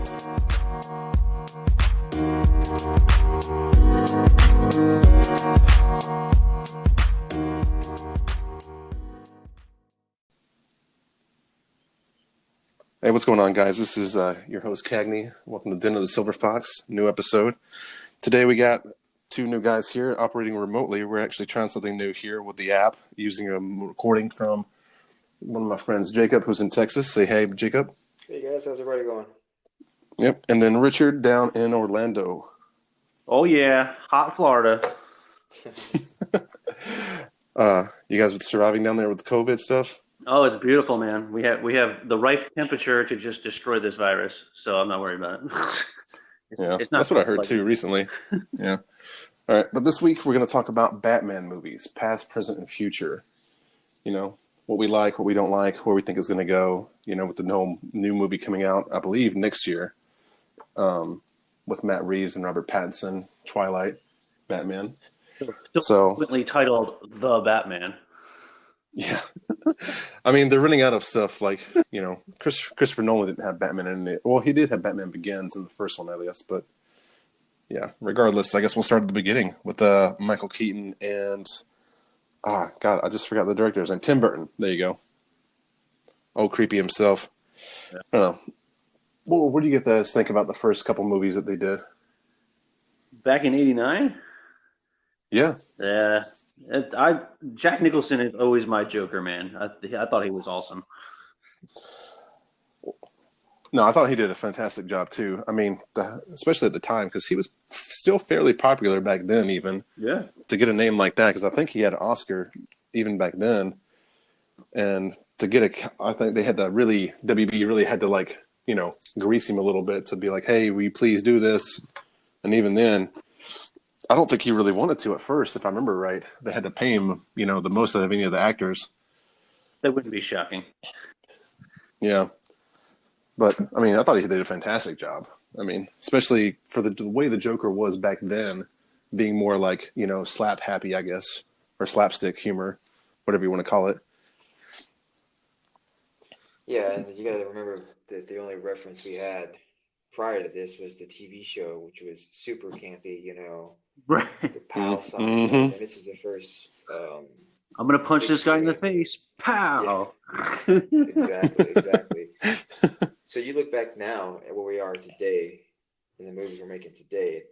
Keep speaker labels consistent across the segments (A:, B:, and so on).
A: Hey, what's going on, guys? This is your host, Cagney. Welcome to Den of the Silver Fox, new episode. Today we got two new guys here operating remotely. We're actually trying something new here with the app, using a recording from one of my friends, Jacob, who's in Texas. Say hey, Jacob.
B: Hey guys, how's everybody going?
A: Yep. And then Richard down in Orlando.
C: Oh yeah, hot Florida.
A: You guys surviving down there with the COVID stuff?
C: Oh, it's beautiful, man. We have the right temperature to just destroy this virus, so I'm not worried about it.
A: Yeah,
C: it's not
A: that's what I heard
C: like
A: too recently. Yeah. All right, but this week we're going to talk about Batman movies, past, present, and future. You know, what we like, what we don't like, where we think it's going to go. You know, with the new movie coming out, I believe next year, with Matt Reeves and Robert Pattinson, Twilight, Batman.
C: Still frequently titled The Batman.
A: Yeah. I mean, they're running out of stuff. Like, you know, Christopher Nolan didn't have Batman in it. Well, he did have Batman Begins in the first one, I guess. But yeah, regardless, I guess we'll start at the beginning with Michael Keaton and God, I just forgot the director's name. Tim Burton. There you go. Oh, creepy himself.
C: Yeah.
A: I don't know. Well, what do you guys think about the first couple movies that they did?
C: Back in '89.
A: Yeah.
C: Yeah, Jack Nicholson is always my Joker, man. I thought he was awesome.
A: No, I thought he did a fantastic job too. I mean, especially at the time, because he was still fairly popular back then, even.
C: Yeah.
A: To get a name like that, because I think he had an Oscar even back then, and to get I think they had to WB really had to, like, you know, grease him a little bit to be like, hey, will you please do this? And even then, I don't think he really wanted to at first, if I remember right. They had to pay him, you know, the most out of any of the actors.
C: That wouldn't be shocking.
A: Yeah. But, I mean, I thought he did a fantastic job. I mean, especially for the way the Joker was back then, being more like, you know, slap happy, I guess, or slapstick humor, whatever you want to call it.
B: Yeah, and you gotta remember that the only reference we had prior to this was the TV show, which was super campy,
C: Right.
B: the PAL sign,
A: Mm-hmm.
B: and this is the first
C: I'm gonna punch
B: big
C: this guy in the
B: screen.
C: face. Pow.
B: Exactly. So you look back now at where we are today, in the movies we're making today,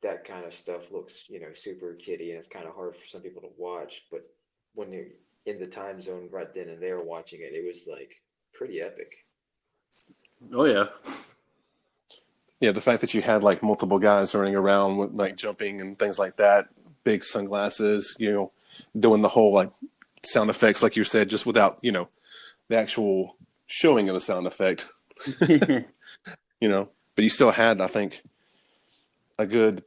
B: that kind of stuff looks, super kiddie, and it's kind of hard for some people to watch. But when you're in the time zone right then and there watching it, it was like pretty epic.
C: Oh yeah.
A: Yeah, the fact that you had, like, multiple guys running around with, like, jumping and things like that, big sunglasses, you know, doing the whole, like, sound effects, like you said, just without, you know, the actual showing of the sound effect. You know, but you still had, I think, a good,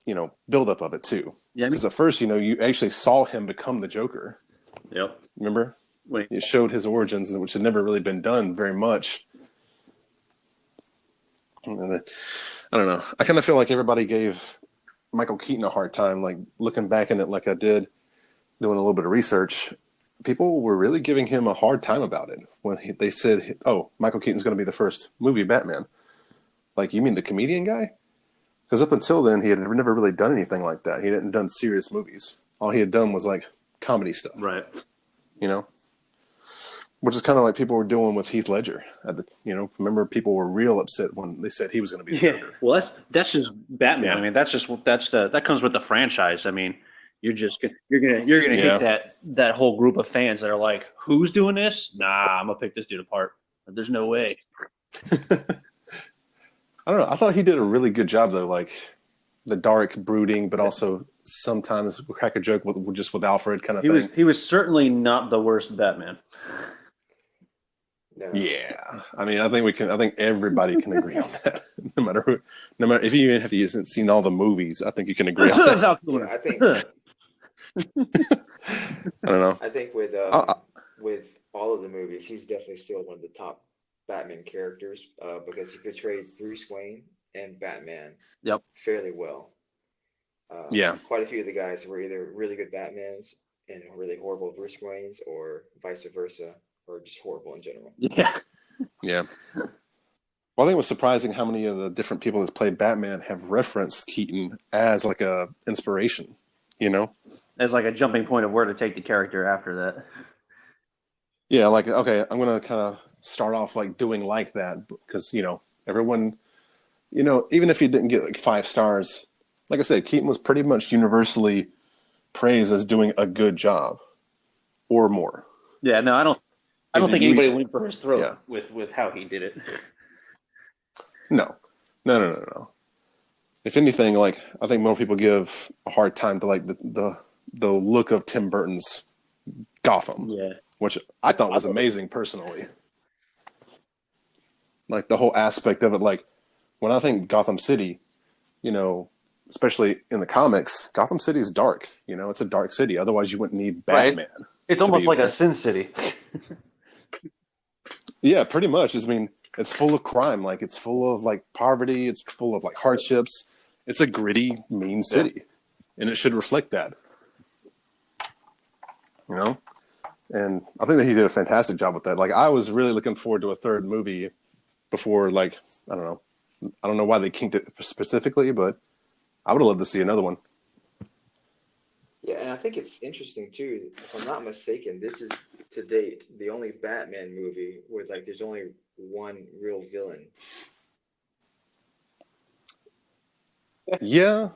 A: you know, buildup of it too.
C: Yeah.
A: Because at first, you know, you actually saw him become the Joker.
C: Yep.
A: Remember?
C: Wait.
A: It showed his origins, which had never really been done very much. And I don't know. I kind of feel like everybody gave Michael Keaton a hard time. Like, looking back in it, like I did, doing a little bit of research, people were really giving him a hard time about it when they said, "Oh, Michael Keaton's going to be the first movie Batman." Like, you mean the comedian guy? Because up until then, he had never really done anything like that. He hadn't done serious movies. All he had done was, like, comedy stuff.
C: Right.
A: You know? Which is kind of like people were doing with Heath Ledger. Remember, people were real upset when they said he was going to be the Joker.
C: Well, that's just Batman.
A: Yeah.
C: I mean, that comes with the franchise. I mean, you're gonna
A: Yeah.
C: hit that whole group of fans that are like, who's doing this? Nah, I'm gonna pick this dude apart. There's no way.
A: I don't know. I thought he did a really good job, though. Like, the dark, brooding, but also sometimes crack a joke with Alfred kind of thing.
C: He was certainly not the worst Batman.
B: No.
A: Yeah, I mean, I think everybody can agree on that. No matter if you even haven't seen all the movies, I think you can agree on that.
B: Yeah, I think
A: I don't know.
B: I think with all of the movies, he's definitely still one of the top Batman characters because he portrayed Bruce Wayne and Batman fairly well.
A: Yeah.
B: Quite a few of the guys were either really good Batmans and really horrible Bruce Waynes, or vice versa, or just horrible in general.
C: Yeah.
A: Yeah. Well, I think it was surprising how many of the different people that's played Batman have referenced Keaton as like a inspiration. You know?
C: As like a jumping point of where to take the character after that.
A: Yeah, like okay, I'm gonna kind of start off like doing like that because everyone, even if he didn't get like 5 stars, like I said, Keaton was pretty much universally praised as doing a good job or more.
C: Yeah, no, I don't think anybody went for his throat
A: Yeah.
C: with how he did it.
A: No, no, no, no, no. If anything, like I think more people give a hard time to like the look of Tim Burton's Gotham,
C: Yeah.
A: which I thought was amazing personally. Like the whole aspect of it, like when I think Gotham City, especially in the comics, Gotham City is dark. It's a dark city. Otherwise, you wouldn't need
C: Right.
A: Batman.
C: It's
A: to
C: almost
A: be
C: like
A: there.
C: a Sin City.
A: Yeah, pretty much. I mean, it's full of crime. Like it's full of like poverty. It's full of like hardships. It's a gritty, mean city, and it should reflect that. You know, and I think that he did a fantastic job with that. Like I was really looking forward to a third movie before. Like I don't know why they kinked it specifically, but I would have loved to see another one.
B: Yeah, and I think it's interesting too. If I'm not mistaken, this is to date the only Batman movie where like there's only one real villain.
A: Yeah,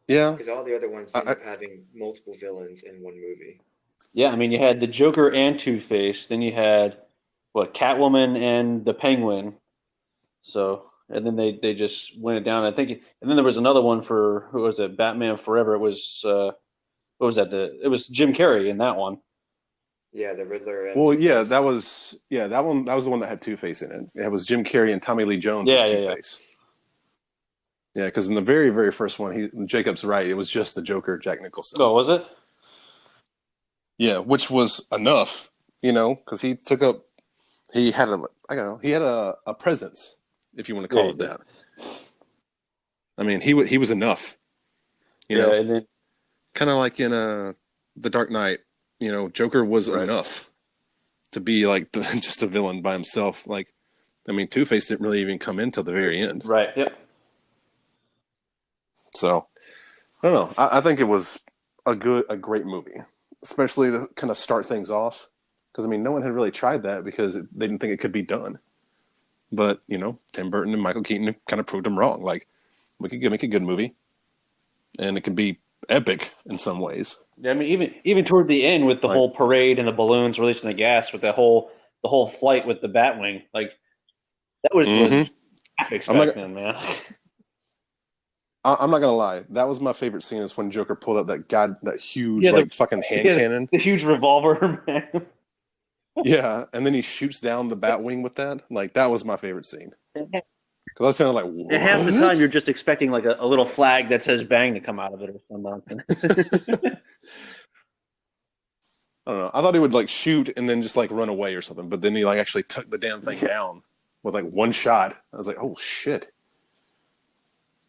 A: yeah.
B: Because all the other ones
A: I,
B: end
A: I,
B: up having multiple villains in one movie.
C: Yeah, I mean, you had the Joker and Two-Face, then you had what Catwoman and the Penguin. So, and then they just went it down. I think, and then there was another one for who was it? Batman Forever. It was what was that? It was Jim Carrey in that one.
B: Yeah, the Riddler and
A: well, yeah,
B: Two-Face.
A: that was that one. That was the one that had Two Face in it. It was Jim Carrey and Tommy Lee Jones as
C: Yeah, yeah,
A: Two
C: yeah.
A: Face. Yeah, because in the very, very first one, Jacob's right. It was just the Joker, Jack Nicholson.
C: Oh, was it?
A: Yeah, which was enough, because he had he had a presence, if you want to
C: Yeah,
A: call
C: he
A: it
C: did.
A: that. I mean, he was enough,
C: Yeah, and then
A: kind of like in the Dark Knight. Joker was
C: right.
A: enough to be like just a villain by himself. Like, I mean, Two Face didn't really even come in till the very end.
C: Right. Yep.
A: So I don't know. I think it was a great movie, especially to kind of start things off. Because I mean, no one had really tried that because they didn't think it could be done. But Tim Burton and Michael Keaton kind of proved them wrong. Like we could make a good movie, and it can be epic in some ways.
C: Yeah, I mean, even toward the end with the
A: Like,
C: whole parade and the balloons releasing the gas with the whole flight with the Batwing, like that was
A: mm-hmm.
C: graphics
A: I'm not,
C: back then, man.
A: I'm not gonna lie. That was my favorite scene. Is when Joker pulled up that huge
C: Yeah,
A: fucking hand cannon.
C: the huge revolver, man.
A: Yeah, and then he shoots down the Batwing with that. Like that was my favorite scene. Because I was kind of like, what?
C: And half the time you're just expecting like a little flag that says "bang" to come out of it or something.
A: I don't know. I thought he would like shoot and then just like run away or something, but then he like actually took the damn thing down with like one shot. I was like, oh shit.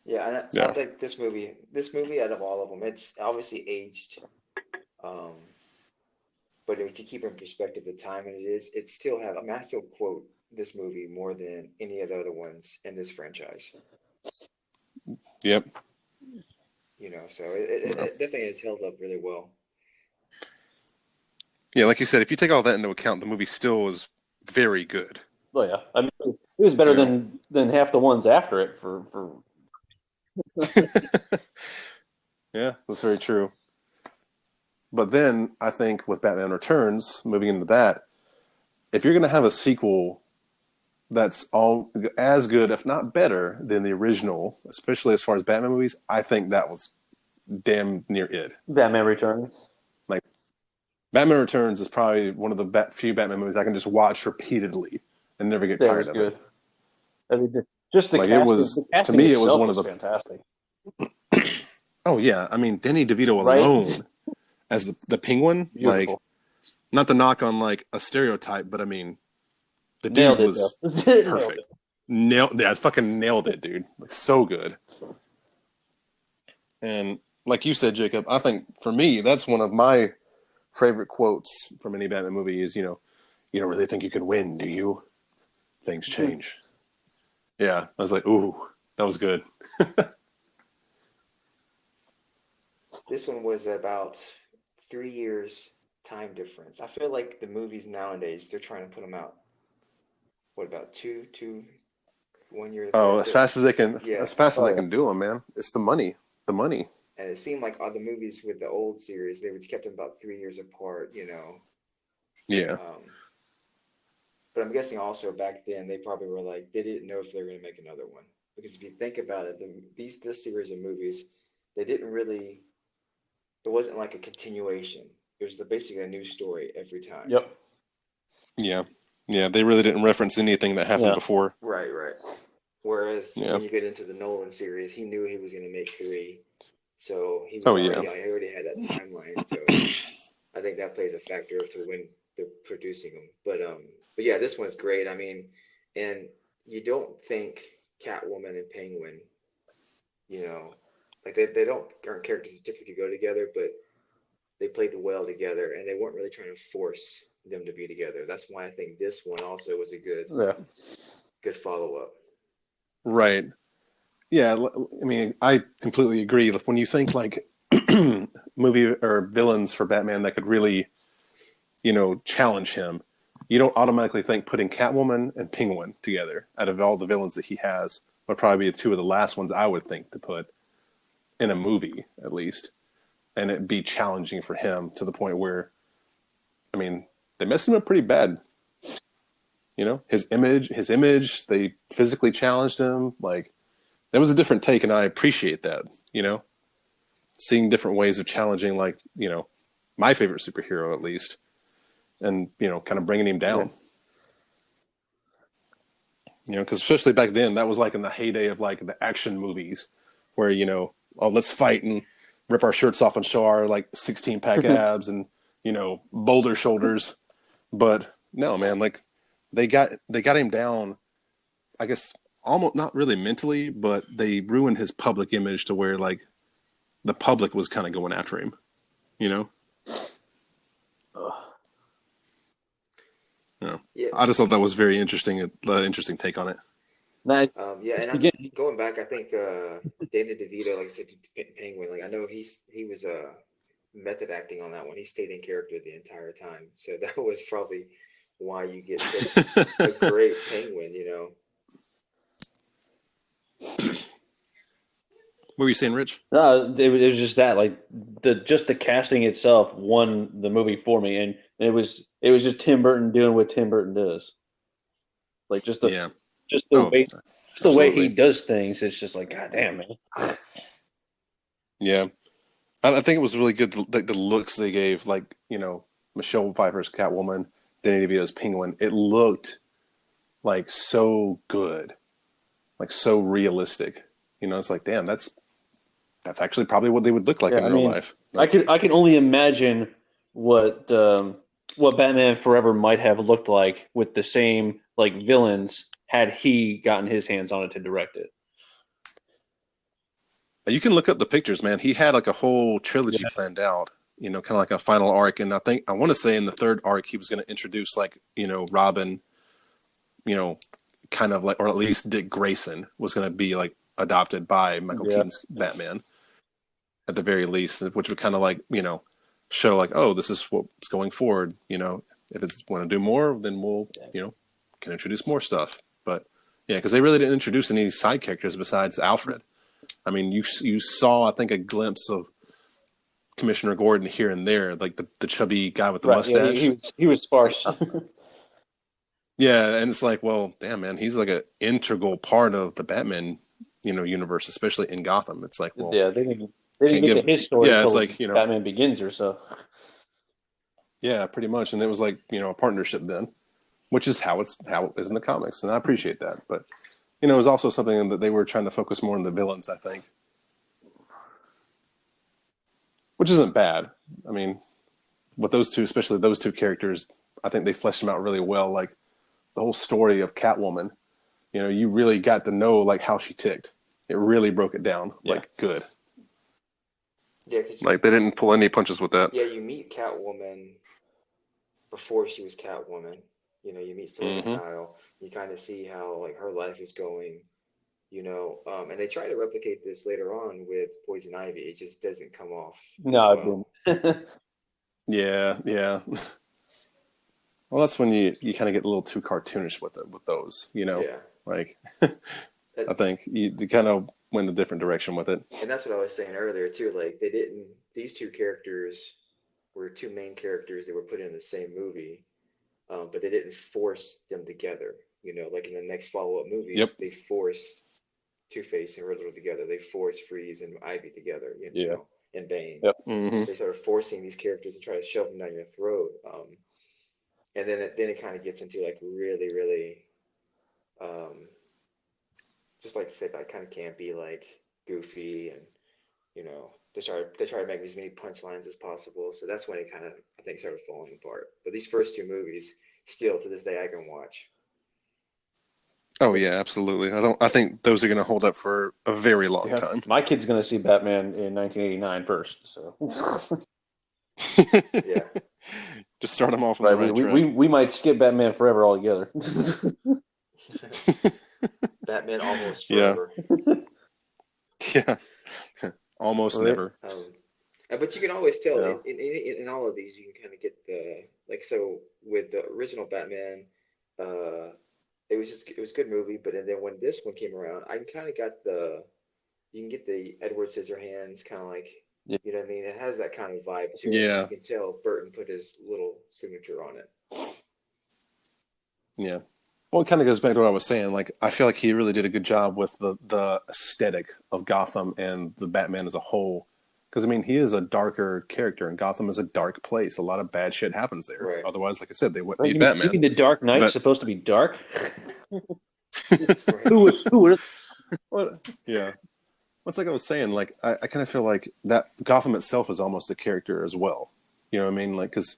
B: Yeah, and
A: Yeah.
B: I think this movie out of all of them, it's obviously aged. Um, but if you keep in perspective the time it is, it still have. I mean, I still quote this movie more than any of the other ones in this franchise.
A: Yep.
B: So it definitely has held up really well.
A: Yeah, like you said, if you take all that into account, the movie still is very good.
C: Oh yeah, I mean, it was better
A: Yeah.
C: than half the ones after it for.
A: Yeah, that's very true. But then I think with Batman Returns, moving into that, if you're going to have a sequel that's all as good, if not better, than the original, especially as far as Batman movies, I think that was damn near it.
C: Batman Returns.
A: Like Batman Returns is probably one of the few Batman movies I can just watch repeatedly and never get
C: That
A: tired
C: was
A: of
C: good.
A: it.
C: I mean, just the
A: Like
C: casting,
A: it was
C: the casting
A: to me, it was
C: itself
A: one of the
C: fantastic.
A: Oh yeah, I mean Danny DeVito
C: Right?
A: alone as the Penguin, like
C: Beautiful.
A: not to knock on like a stereotype, but I mean the dude
C: Nailed it.
A: was
C: Though.
A: perfect. Fucking nailed it, dude. Like so good. And like you said, Jacob, I think for me that's one of my favorite quotes from any Batman movie is, you don't really think you could win, do you? Things change. Yeah, I was like, ooh, that was good.
B: This one was about 3 years time difference. I feel like the movies nowadays, they're trying to put them out, what about 1 year
A: Oh,
B: apart?
A: as fast as they can,
B: Yeah.
A: as fast as
C: Oh
A: they
C: yeah.
A: can do them, man. It's the money, the money.
B: And it seemed like all the movies with the old series, they would kept them about 3 years apart,
A: Yeah.
B: Um, but I'm guessing also back then they probably were like they didn't know if they were going to make another one because if you think about it, this series of movies, they didn't really. It wasn't like a continuation. It was basically a new story every time.
C: Yep.
A: Yeah. Yeah. They really didn't reference anything that happened
C: Yeah.
A: before.
B: Right, right. Whereas
A: Yeah.
B: when you get into the Nolan series, he knew he was going to make three, so
A: Oh, yeah.
B: he already had that timeline. So I think that plays a factor to when they're producing them. But yeah, this one's great. I mean, and you don't think Catwoman and Penguin, you know, like they don't aren't characters that typically go together, but they played well together, and they weren't really trying to force them to be together. That's why I think this one also was a
C: Yeah.
B: good follow up.
A: Right. Yeah. I mean, I completely agree. Like, when you think like movie or villains for Batman that could really, challenge him, you don't automatically think putting Catwoman and Penguin together out of all the villains that he has would probably be two of the last ones I would think to put in a movie, at least. And it'd be challenging for him to the point where, I mean, they messed him up pretty bad. His image, they physically challenged him. Like, that was a different take, and I appreciate that. You know, seeing different ways of challenging, like, my favorite superhero at least, and kind of bringing him
C: Yeah.
A: down. Because especially back then, that was like in the heyday of like the action movies, where oh, let's fight and rip our shirts off and show our like 16-pack abs and boulder shoulders. But no, man, like they got him down. I guess almost not really mentally, but they ruined his public image to where like the public was kind of going after him. You know,
C: Ugh.
B: Yeah,
A: I just thought that was very interesting. Interesting take on it.
C: Now,
B: yeah,
C: just
B: and
C: again,
B: going back, I think Dana DeVito, like I said, to Penguin, like I know he was method acting on that one. He stayed in character the entire time, so that was probably why you get such a great Penguin.
A: What were you saying, Rich?
C: no, it was just that like the casting itself won the movie for me, and it was just Tim Burton doing what Tim Burton does. Like
A: Yeah.
C: just the
A: Oh,
C: way just the way he
A: absolutely.
C: does things. It's just like God damn man.
A: Yeah. I think it was really good, like the looks they gave, like Michelle Pfeiffer's Catwoman, Danny DeVito's Penguin. It looked like so good, like so realistic. It's like, damn, that's actually probably what they would look like
C: Yeah,
A: in
C: I
A: real
C: mean,
A: life. Like,
C: I can only imagine what what Batman Forever might have looked like with the same like villains had he gotten his hands on it to direct it.
A: you can look up the pictures, man. He had like a whole trilogy
C: Yeah,
A: planned out. Kind of like a final arc, and I want to say in the third arc he was going to introduce like Robin, you know, kind of like, or at least Dick Grayson was going to be like adopted by Michael
C: yeah,
A: Keaton's Batman at the very least, which would kind of like show like, oh, this is what's going forward. If it's want to do more, then we'll
C: yeah.
A: can introduce more stuff. But yeah, because they really didn't introduce any side characters besides Alfred. I mean, you saw, I think, a glimpse of Commissioner Gordon here and there, like the chubby guy with the
C: Right. Yeah,
A: mustache.
C: he was sparse.
A: Yeah, and it's like, well, damn, man, he's like an integral part of the Batman, universe, especially in Gotham. It's like, well,
C: Yeah, they didn't
A: can't
C: get to
A: give.
C: his story
A: Yeah, it's
C: until
A: like
C: Batman Begins or so.
A: yeah, pretty much, and it was like a partnership then, which is how it is in the comics, and I appreciate that. But it was also something that they were trying to focus more on the villains, I think, which isn't bad. I mean, with those two, especially those two characters, I think they fleshed them out really well. Like the whole story of Catwoman, you really got to know like how she ticked. It really broke it down
C: Yeah.
A: like good.
B: Yeah, because
A: Like they didn't pull any punches with that.
B: yeah, you meet Catwoman before she was Catwoman. You meet Selena
A: Hmm.
B: Kyle. You kind of see how like her life is going, and they try to replicate this later on with Poison Ivy. It just doesn't come off as
C: No,
B: well.
C: it didn't.
A: Yeah, yeah. Well, that's when you kind of get a little too cartoonish with it with those, you know.
B: Yeah.
A: Like
B: That,
A: I think you kind of went a different direction with it.
B: and that's what I was saying earlier too. Like they didn't, these two characters were two main characters that were put in the same movie, but they didn't force them together. Like in the next follow-up
A: Yep.
B: movies, they forced Two-Face and Riddler together. They forced Freeze and Ivy together,
C: Yeah.
B: and Bane.
C: Yep.
A: Hmm.
B: They started forcing these characters and try to shove them down your throat. And then it kind of gets into like really, really, um, just like you said, like kind of campy, like goofy, and they try to make as many punchlines as possible. So that's when it kind of, I think, started falling apart. But these first two movies, still to this day, I can watch.
A: Oh yeah, absolutely. I think those are going to hold up for a very long
C: Yeah.
A: time.
C: My kid's going to see Batman in 1989 first. So,
B: Yeah.
A: Just start them off on
C: right,
A: the right track.
C: we might skip Batman Forever altogether.
B: Batman Almost
A: Yeah.
B: Forever.
A: Yeah. Almost
C: Right.
A: never.
B: But you can always tell
C: Yeah.
B: in all of these, you can kind of get the like. So with the original Batman, uh, it was a good movie. But and then when this one came around, I kind of got you can get the Edward Scissorhands kind of like,
C: Yeah.
B: you know what I mean? It has that kind of vibe to it.
A: Yeah.
B: You can tell Burton put his little signature on it.
A: Yeah. Well, it kind of goes back to what I was saying. Like, I feel like he really did a good job with the aesthetic of Gotham and the Batman as a whole. Because, I mean, he is a darker character, and Gotham is a dark place. A lot of bad shit happens there.
B: Right.
A: Otherwise, like I said, they wouldn't
C: You
A: need
C: mean,
A: Batman.
C: the Dark Knight's
A: But-
C: supposed to be dark?
B: Right.
C: Who would?
A: Well, yeah. It's like I was saying, like, I kind of feel like that Gotham itself is almost a character as well. You know what I mean? Like, because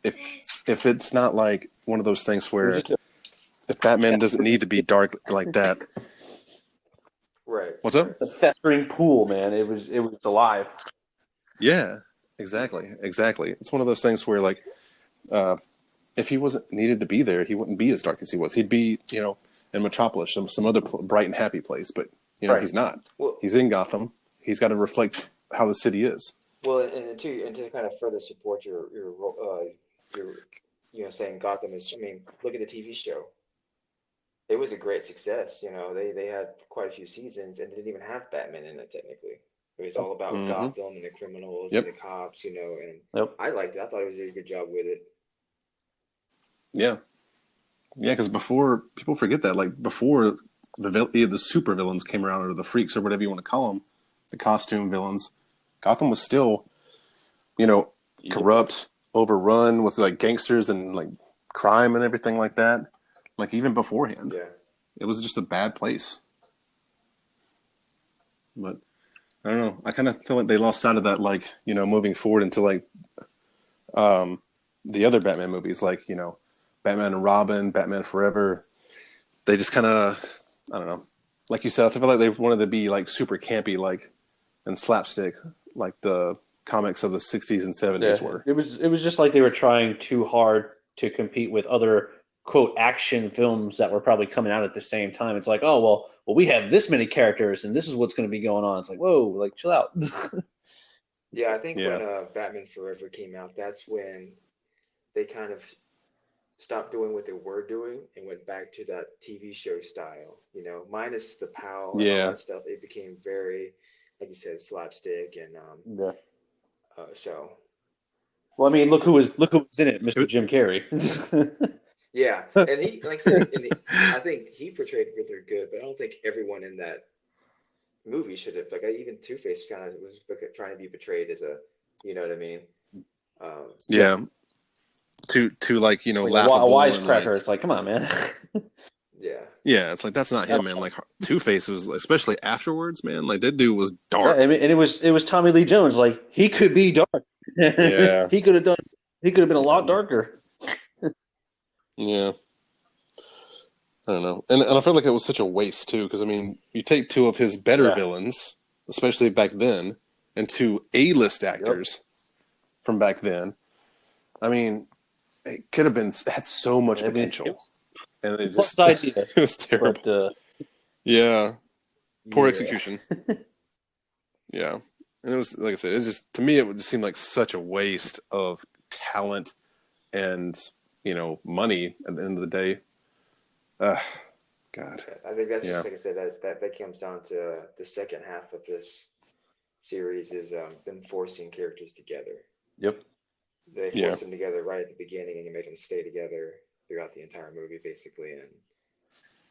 A: if it's not like one of those things where
C: Just a-
A: if Batman doesn't need to be dark like that.
B: Right.
A: What's up?
C: a festering pool, man. It was alive.
A: Yeah, exactly. It's one of those things where, like, if he wasn't needed to be there, he wouldn't be as dark as he was. He'd be, in Metropolis, some other bright and happy place. But
C: Right.
A: he's not.
B: Well,
A: He's in Gotham. He's got to reflect how the city is.
B: well, and to kind of further support your saying Gotham is. I mean, look at the TV show. It was a great success. They had quite a few seasons and didn't even have Batman in it technically. It was all about
A: Mhm.
B: Gotham and the criminals
A: Yep.
B: and the cops, and
C: Yep.
B: I liked it. I thought it was a good job with it.
A: Yeah, yeah. Because before people forget that, like before the super villains came around, or the freaks, or whatever you want to call them, the costume villains, Gotham was still, corrupt, overrun with like gangsters and like crime and everything like that. Like even beforehand,
B: Yeah.
A: it was just a bad place. But I don't know. I kind of feel like they lost sight of that, like, moving forward into like the other Batman movies, like, Batman and Robin, Batman Forever. They just kind of, I don't know. Like you said, I feel like they wanted to be like super campy, like, and slapstick, like the comics of the 60s and 70s were.
C: It was just like they were trying too hard to compete with other quote action films that were probably coming out at the same time. It's like, oh well, we have this many characters and this is what's going to be going on. It's like, whoa, like chill out.
B: Yeah, I think
A: Yeah.
B: when Batman Forever came out, that's when they kind of stopped doing what they were doing and went back to that TV show style, minus the pow and
A: Yeah.
B: all that stuff. It became very, like you said, slapstick, and
C: Yeah.
B: so
C: Well, I mean, look who was in it, Mr. Jim Carrey.
B: yeah. And he, like I said, I think he portrayed Riddler good, but I don't think everyone in that movie should have. Like even Two-Face kind of was trying to be portrayed as a, you know what I mean?
A: Yeah. To like,
C: Like a
A: laughable. and,
C: wisecracker.
A: like,
C: It's like, come on, man.
B: Yeah.
A: yeah, it's like that's not him, man. Like Two-Face was, especially afterwards, man. Like that dude was
C: Yeah,
A: dark.
C: I mean, and it was Tommy Lee Jones. Like he could be dark.
A: Yeah.
C: He could have been a lot darker.
A: Yeah. I don't know. And I feel like it was such a waste too, because I mean, you take two of his better
C: Yeah.
A: villains, especially back then, and two A-list actors from back then. I mean, it could have had so much
C: I mean,
A: potential. and it
C: Plus
A: just
C: idea,
A: it was terrible.
C: but
A: Yeah, poor
C: yeah.
A: execution. Yeah, and it was like I said, it was just to me it would just seem like such a waste of talent and money at the end of the day. Uh, God,
B: I think that's
A: yeah,
B: just like I said, that comes down to the second half of this series is them forcing characters together.
C: Yep.
B: They
A: yeah,
B: forced them together right at the beginning, and you made them stay together throughout the entire movie, basically. And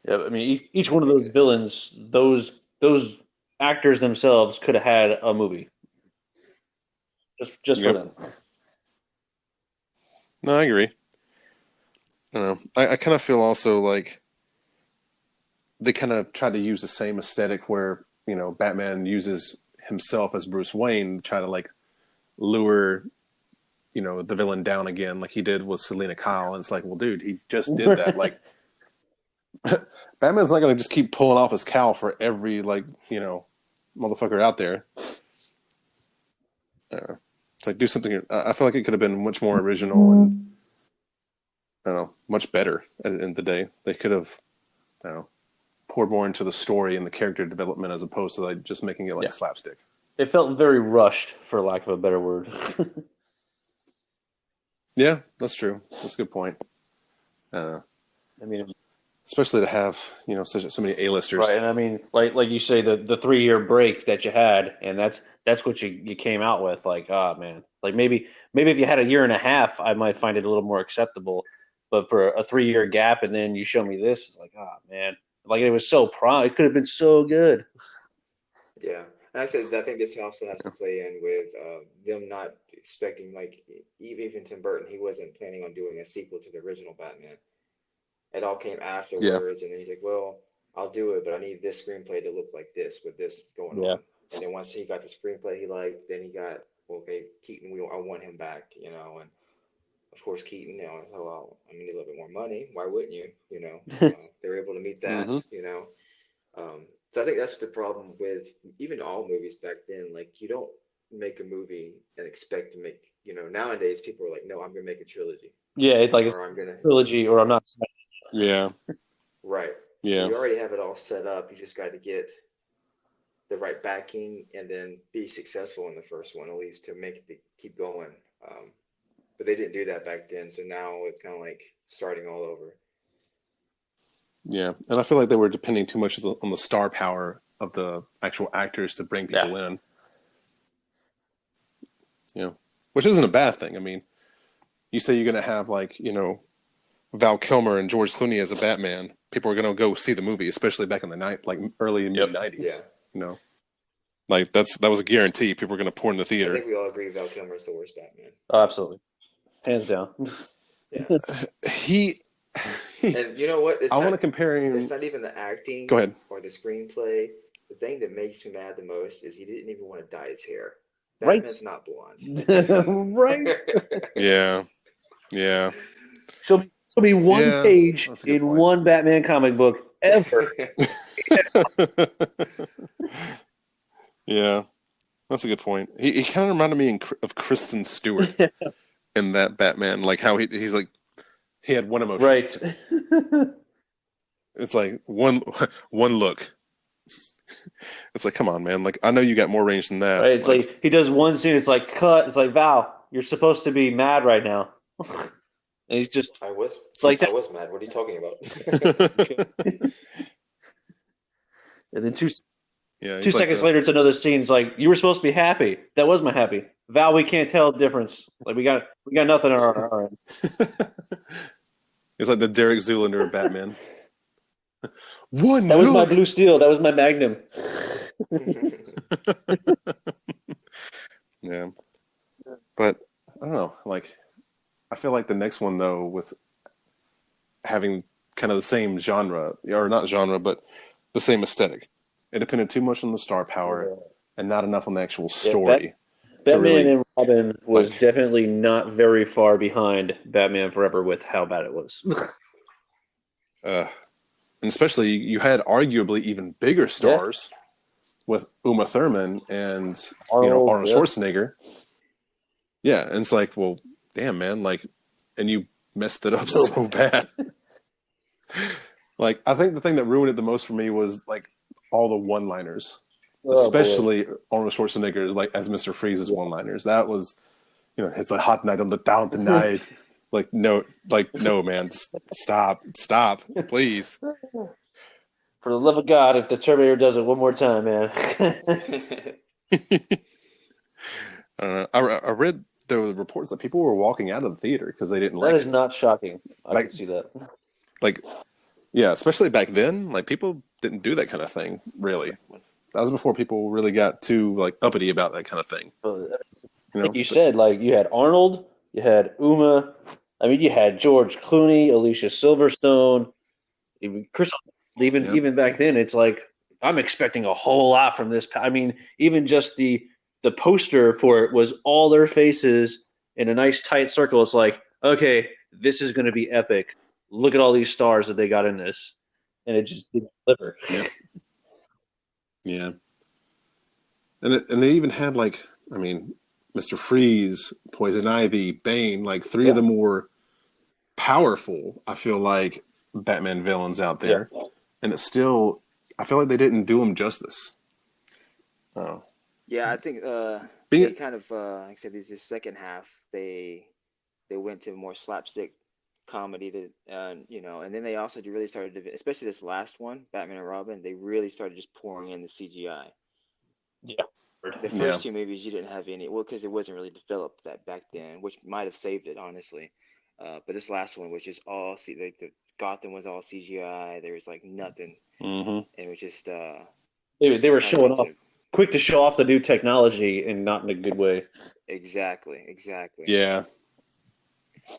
C: Yeah, I mean, each
B: I
C: one of
B: think
C: those villains, those actors themselves could have had a movie just for
A: yep.
C: them.
A: No, I agree. I don't know. I kind of feel also like they kind of tried to use the same aesthetic where Batman uses himself as Bruce Wayne to try to like lure the villain down again, like he did with Selena Kyle. And it's like, well, dude, he just did that. Like, Batman's not going to just keep pulling off his cowl for every like motherfucker out there. It's like do something. I feel like it could have been much more original and I don't know, much better at the end of the day. They could have, I don't know, poured more into the story and the character development as opposed to like just making it like
C: Yeah.
A: slapstick.
C: It felt very rushed, for lack of a better word.
A: Yeah, that's true. That's a good point.
C: I mean,
A: Especially to have so many A-listers.
C: right, and I mean, like you say, the 3 year break that you had, and that's what you came out with. Like, oh man, like maybe if you had a year and a half, I might find it a little more acceptable. But for a 3 year gap, and then you show me this, it's like, oh man, like it was so it could have been so good.
B: yeah, and I said I think this also has to play in with them not expecting like even Tim Burton, he wasn't planning on doing a sequel to the original Batman. It all came
A: Yeah,
B: afterwards, and then he's like, "Well, I'll do it, but I need this screenplay to look like this with this going
C: Yeah,
B: on." And then once he got the screenplay he liked, then he got okay, Keaton. I want him back, and of course Keaton, oh well, I need a little bit more money. Why wouldn't you? They were able to meet
A: hmm,
B: that. So I think that's the problem with even all movies back then. Like you don't make a movie and expect to make. Nowadays people are like, "No, I'm gonna make a trilogy,
C: yeah, it's like it's
B: or I'm gonna."
C: trilogy, or I'm not.
A: yeah,
B: Right. So
A: yeah,
B: you already have it all set up. You just got to get the right backing and then be successful in the first one, at least to make it keep going. Um, but they didn't do that back then. So now it's kind of like starting all over.
A: yeah. And I feel like they were depending too much on the star power of the actual actors to bring
C: Yeah,
A: people in. Which isn't a bad thing. I mean, you say you're going to have like Val Kilmer and George Clooney as a Batman, people are going to go see the movie, especially back in the night, like early
C: yep.
A: mid
B: Yeah.
A: '90s. Like that was a guarantee. People were going to pour in the
B: I
A: theater.
B: think we all agree Val Kilmer is the worst Batman.
C: Oh, absolutely, hands down.
B: Yeah.
A: He,
B: And you know what?
A: I want to compare
B: It's
A: him.
B: not even the acting
A: Go ahead.
B: or the screenplay. The thing that makes me mad the most is he didn't even want to dye his hair.
C: Right,
B: Batman's not blonde.
C: right.
A: Yeah, yeah,
C: She'll be one
A: yeah.
C: page
A: That's a good
C: in
A: point.
C: one Batman comic book ever.
A: Yeah, that's a good point. He kind of reminded me of Kristen Stewart in that Batman, like how he's like he had one emotion.
C: Right.
A: It's like one look. It's like, come on, man. Like I know you got more range than that.
C: Right. It's like he does one scene. It's like cut. It's like Val, you're supposed to be mad right now, and he's just
B: I was
C: like
B: I
C: that.
B: was mad. What are you talking about?
C: And then two
A: Yeah,
C: two
A: he's like
C: seconds later, it's another scene. It's like you were supposed to be happy. That was my happy. Val, we can't tell the difference. Like we got nothing on our end.
A: he's like the Derek Zoolander of Batman. One
C: That was my
A: look.
C: blue steel. That was my Magnum.
A: Yeah, but I don't know. Like, I feel like the next one though, with having kind of the same genre, or not genre, but the same aesthetic, it depended too much on the star power and not enough on the actual
C: Yeah,
A: story to
C: Batman
A: really
C: and Robin was
A: like.
C: definitely not very far behind Batman Forever with how bad it was.
A: And especially you had arguably even bigger stars with Uma Thurman and Arnold Schwarzenegger. Yeah, and it's like, well, damn, man, like, and you messed it up so bad. Like, I think the thing that ruined it the most for me was like all the one-liners,
C: Oh boy.
A: especially Arnold Schwarzenegger's like as Mr. Freeze's
C: Yeah.
A: one-liners. That was, it's a hot night on the down tonight. Like no, man, stop, please.
C: For the love of God, if the Terminator does it one more time, man.
A: I don't know. I read there were reports that people were walking out of the theater because they didn't
C: That
A: like
C: is
A: it.
C: not shocking. I can
A: Like,
C: see that.
A: like, yeah, especially back then, like people didn't do that kind of thing. Really, that was before people really got too like uppity about that kind of thing.
C: But,
A: You
C: like
A: know,
C: you said, like you had Arnold, you had Uma. I mean, you had George Clooney, Alicia Silverstone, even Chris.
A: yeah.
C: Even back then, it's like I'm expecting a whole lot from this. I mean, even just the poster for it was all their faces in a nice tight circle. It's like, okay, this is going to be epic. Look at all these stars that they got in this, and it just didn't deliver.
A: Yep. Yeah. And they even had like, I mean, Mr. Freeze, Poison Ivy, Bane, like three of
C: Yeah,
A: the more powerful, I feel like, Batman villains out
C: yeah.
A: there. And it's still, I feel like they didn't do them justice. Oh.
B: Yeah, I think they
A: Being
B: kind of like I said, this second half they went to more slapstick comedy that and then they also really started to, especially this last one, Batman and Robin, they really started just pouring in the CGI.
C: Yeah.
B: The
A: yeah.
B: first two movies you didn't have any, well, because it wasn't really developed that back then, which might have saved it honestly. But this last one, which is all see, like the Gotham was all CGI. There was like nothing,
A: Hmm.
B: and it was just
C: They
B: it's
C: were
B: kind of
C: showing off,
B: reaching
C: quick to show off the new technology and not in a good way.
B: exactly,
A: Yeah.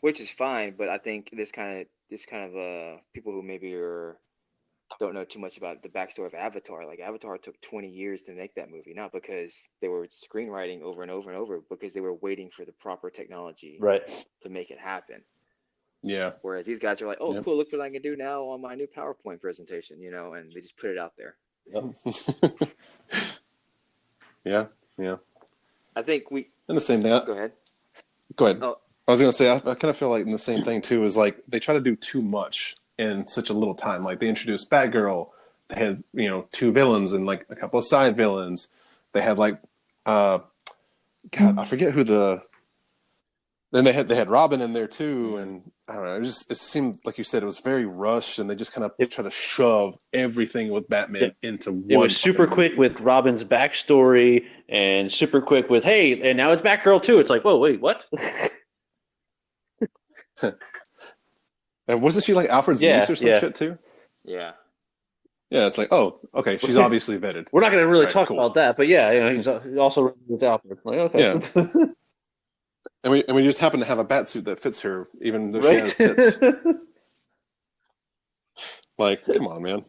B: which is fine. But I think this kind of people who maybe don't know too much about the backstory of Avatar. Like Avatar took 20 years to make that movie, not because they were screenwriting over and over and over, because they were waiting for the proper technology
C: Right.
B: to make it happen.
A: Yeah.
B: Whereas these guys are like, "Oh,
A: Yep.
B: cool! Look what I can do now on my new PowerPoint presentation," and they just put it out there.
C: Yep.
A: Yeah. Yeah.
B: I think we
A: And the same thing.
B: go ahead.
A: Go ahead.
B: Oh,
A: I was gonna say I kind of feel like in the same thing too is like they try to do too much in such a little time. Like they introduced Batgirl, they had two villains and like a couple of side villains. They had like God, I forget who the. Then they had Robin in there too,
B: mm,
A: and I don't know. It seemed like you said it was very rushed, and they just kind of
C: It,
A: try to shove everything with
C: yeah.
A: Batman into
C: It was
A: one
C: super
A: fucking
C: quick
A: movie.
C: with Robin's backstory and super quick with, hey, and now it's Batgirl too. It's like, whoa, wait, what?
A: And wasn't she like Alfred's niece
C: Yeah,
A: or some
C: yeah.
A: shit too?
B: yeah,
A: Yeah, it's like, oh, okay, she's obviously vetted.
C: We're not going to really
A: All right,
C: talk
A: cool.
C: about that, but yeah, he's also with Alfred. Like,
A: Yeah,
C: okay.
A: and we just happen to have a bat suit that fits her, even though she
C: Right?
A: has tits. Like, come on, man.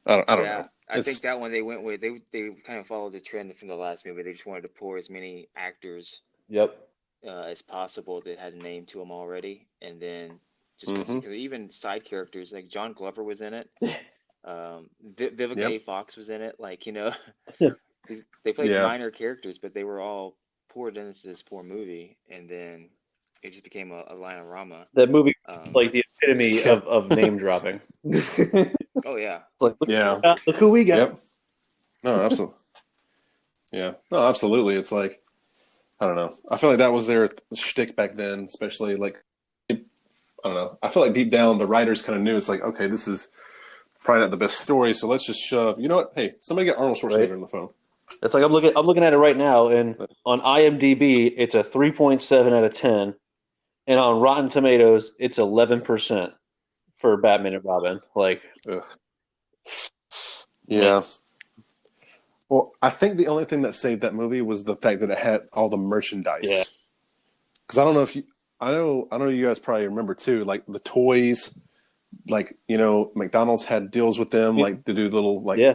A: I don't
B: yeah.
A: know.
B: I think
A: It's
B: that one they went with they kind of followed the trend from the last movie. They just wanted to pour as many actors
C: Yep.
B: as possible that had a name to them already, and then just
A: mm-hmm.
B: because even side characters like John Glover was in it, Vivica A.
A: Yep.
B: Fox was in it. Like they played
A: Yeah.
B: minor characters, but they were all poured into this poor movie, and then it just became a line-o-rama.
C: That movie is
B: Um,
C: like the epitome
A: Yeah.
C: of name dropping. It's
B: oh yeah,
C: like,
A: Yeah.
C: look who we got.
A: Yep. No, absolutely. Yeah. No, absolutely. It's like I don't know. I feel like that was their shtick back then, especially like I don't know. I feel like deep down the writers kind of knew it's like, okay, this is probably not the best story, so let's just shove. You know what? Hey, somebody get Arnold
C: Right?
A: Schwarzenegger on the phone.
C: It's like I'm looking at it right now, and on IMDb it's a 3.7 out of 10, and on Rotten Tomatoes it's 11% for Batman and Robin. Like,
A: Ugh.
C: man,
A: Yeah. Well, I think the only thing that saved that movie was the fact that it had all the
C: yeah,
A: merchandise. Because I don't know if you, I know you guys probably remember too, like the toys, like McDonald's had deals with them, like to do
C: yeah.
A: the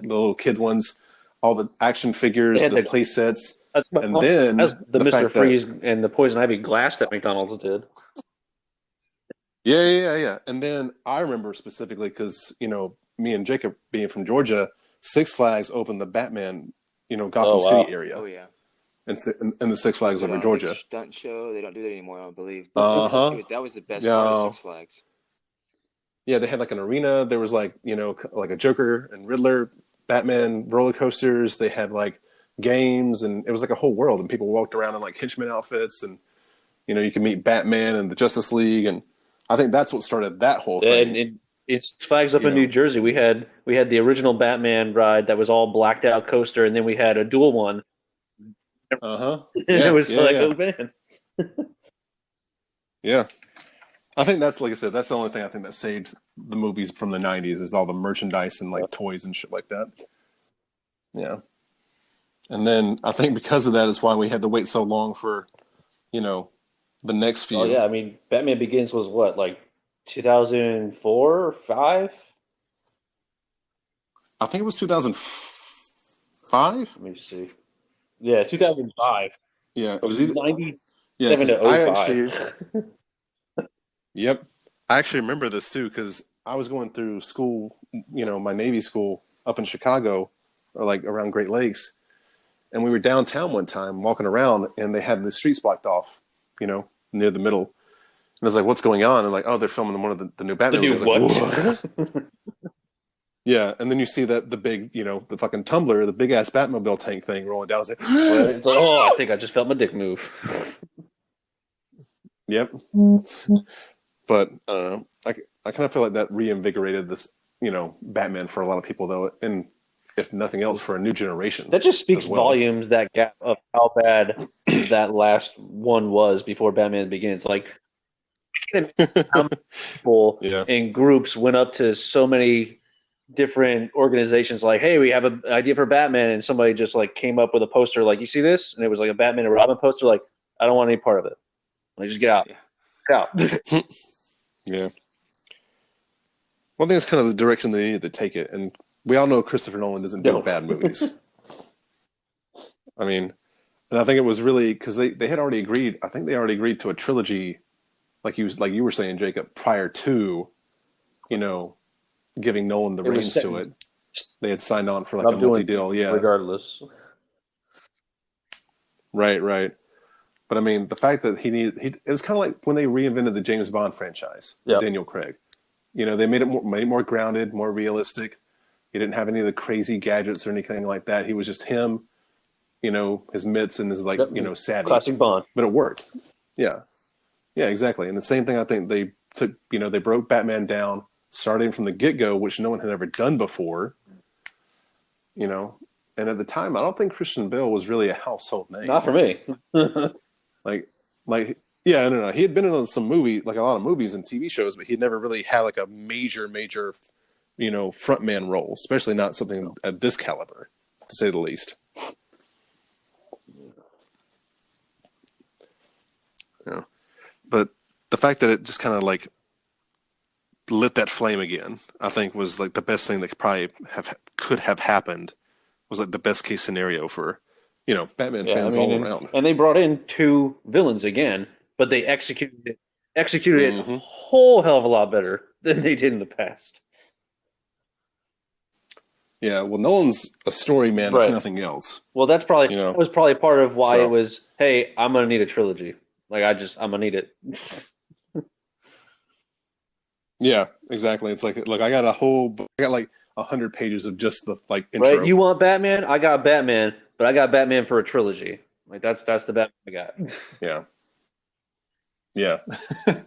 A: little kid ones, all the action
C: They
A: figures,
C: had
A: the play sets,
C: that's
A: and then
C: the
A: the
C: Mister
A: fact that
C: Freeze and the Poison Ivy glass that McDonald's did.
A: yeah, and then I remember specifically because me and Jacob being from Georgia, Six Flags opened the Batman,
C: Oh
A: Gotham City
C: wow,
B: oh
A: area,
B: yeah.
A: and the Six
B: They
A: Flags
B: put
A: over
B: on a big
A: Georgia.
B: stunt show. They don't do that anymore, I don't believe. But
A: Uh huh.
B: that was the best part of
A: Yeah.
B: Six Flags.
A: Yeah, they had like an arena. There was like, like a Joker and Riddler, Batman roller coasters. They had like games, and it was like a whole world. And people walked around in like henchman outfits, and you can meet Batman and the Justice League. And I think that's what started that whole
C: And
A: thing.
C: it's Flags up
A: You
C: in New
A: know,
C: Jersey. We had the original Batman ride that was all blacked out coaster, and then we had a dual one,
A: uh huh.
C: and it
A: Yeah,
C: was
A: yeah,
C: like,
A: yeah,
C: oh man.
A: yeah. I think that's like I said. That's the only thing I think that saved the movies from the '90s is all the merchandise and like toys and shit like that. Yeah. And then I think because of that is why we had to wait so long for, you know, the next
C: Oh
A: few.
C: yeah, I mean, Batman Begins was what, like 2004 or 5?
A: I think it was 2005.
C: Let me see. Yeah, 2005.
A: Yeah, it
C: From
A: was either. Yeah,
C: 97
A: because
C: to
A: I
C: '05.
A: actually, yep, I actually remember this too because I was going through school, my Navy school up in Chicago, or like around Great Lakes, and we were downtown one time walking around, and they had the streets blocked off, near the middle. And I was like, "What's going on?" And like, "Oh, they're filming one of the new
C: The
A: Batman
C: new
A: movies." I was like,
C: what?
A: "What?" Yeah, and then you see that the big, the fucking tumbler, the big ass Batmobile tank thing rolling down. I was like,
C: Right? It's like, oh, I think I just felt my dick move.
A: "Yep." But I kind of feel like that reinvigorated this, Batman for a lot of people, though, and if nothing else, for a new generation
C: That just speaks
A: as well.
C: volumes, that gap of how bad that last one was before Batman Begins. Like, how many people
A: Yeah.
C: in groups went up to so many different organizations, like, "Hey, we have an idea for Batman," and somebody just like came up with a poster, like, "You see this?" And it was like a Batman and Robin poster. Like, I don't want any part of it. Like, just get out,
B: Yeah.
C: get out.
A: Yeah. Well, I think it's kind of the direction they needed to take it, and we all know Christopher Nolan doesn't do
C: No.
A: bad movies. I mean, and I think it was really because they had already agreed. I think they already agreed to a trilogy, like you were saying, Jacob, prior to, you know, giving Nolan the
C: It was
A: reins
C: set,
A: to it. They had signed on for like a
C: I'm doing
A: multi-deal. Yeah,
C: regardless.
A: right, right. But I mean, the fact that it was kind of like when they reinvented the James Bond franchise with
C: Yep.
A: Daniel Craig. They made it more grounded, more realistic. He didn't have any of the crazy gadgets or anything like that. He was just him, his mitts and his like,
C: Yep.
A: savvy.
C: Classic Bond.
A: But it worked. Yeah. Yeah, exactly. And the same thing I think they took, they broke Batman down starting from the get-go, which no one had ever done before, you know. And at the time, I don't think Christian Bale was really a household
C: Not
A: name.
C: for me.
A: Like, yeah, I don't know. He had been in some like a lot of movies and TV shows, but he'd never really had like a major, frontman role, especially not something at this caliber, to say the least. Yeah. But the fact that it just kind of like lit that flame again, I think was like the best thing that could have happened. Was like the best case scenario for, Batman
C: Yeah, I
A: fans
C: mean,
A: all
C: and,
A: around.
C: and they brought in two villains again, but they executed it a
A: Hmm.
C: whole hell of a lot better than they did in the past.
A: Yeah, well, Nolan's a story man, if
C: Right.
A: nothing else.
C: Well,
A: You
C: that
A: know,
C: was probably part of why it
A: so
C: was, hey, I'm gonna need a trilogy. Like, I'm gonna need it.
A: yeah, exactly. It's like, look, I got like 100 pages of just the like
C: Right?
A: intro.
C: You want Batman? I got Batman, but I got Batman for a trilogy. Like, that's the Batman I got.
A: Yeah, yeah. I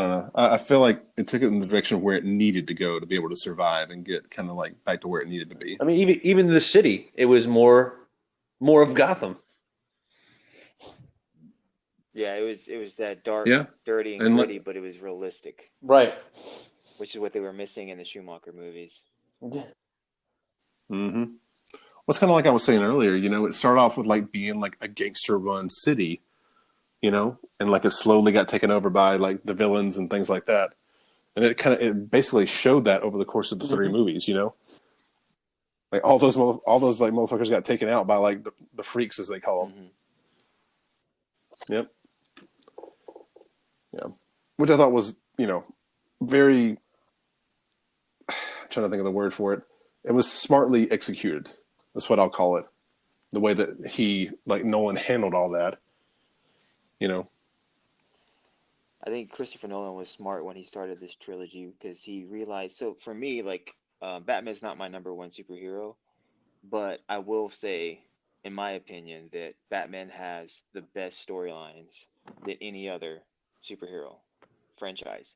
A: don't know. I feel like it took it in the direction where it needed to go to be able to survive and get kind of like back to where it needed to be.
C: I mean, even the city, it was more of Gotham.
B: Yeah, it was that dark,
A: Yeah,
B: dirty, and
A: and
B: gritty, but it was realistic,
C: Right.
B: which is what they were missing in the Schumacher movies.
A: mm-hmm. Well, it's kind of like I was saying earlier. It started off with like being like a gangster-run city, and like it slowly got taken over by like the villains and things like that. And it basically showed that over the course of the three movies. Like all those like motherfuckers got taken out by like the freaks as they call them.
B: Hmm.
A: Yep. Yeah. Which I thought was very. I'm trying to think of the word for it. It was smartly executed. That's what I'll call it. The way that Nolan handled all that. You know.
B: I think Christopher Nolan was smart when he started this trilogy because he realized. So for me, like, Batman's not my number one superhero, but I will say, in my opinion, that Batman has the best storylines than any other superhero franchise.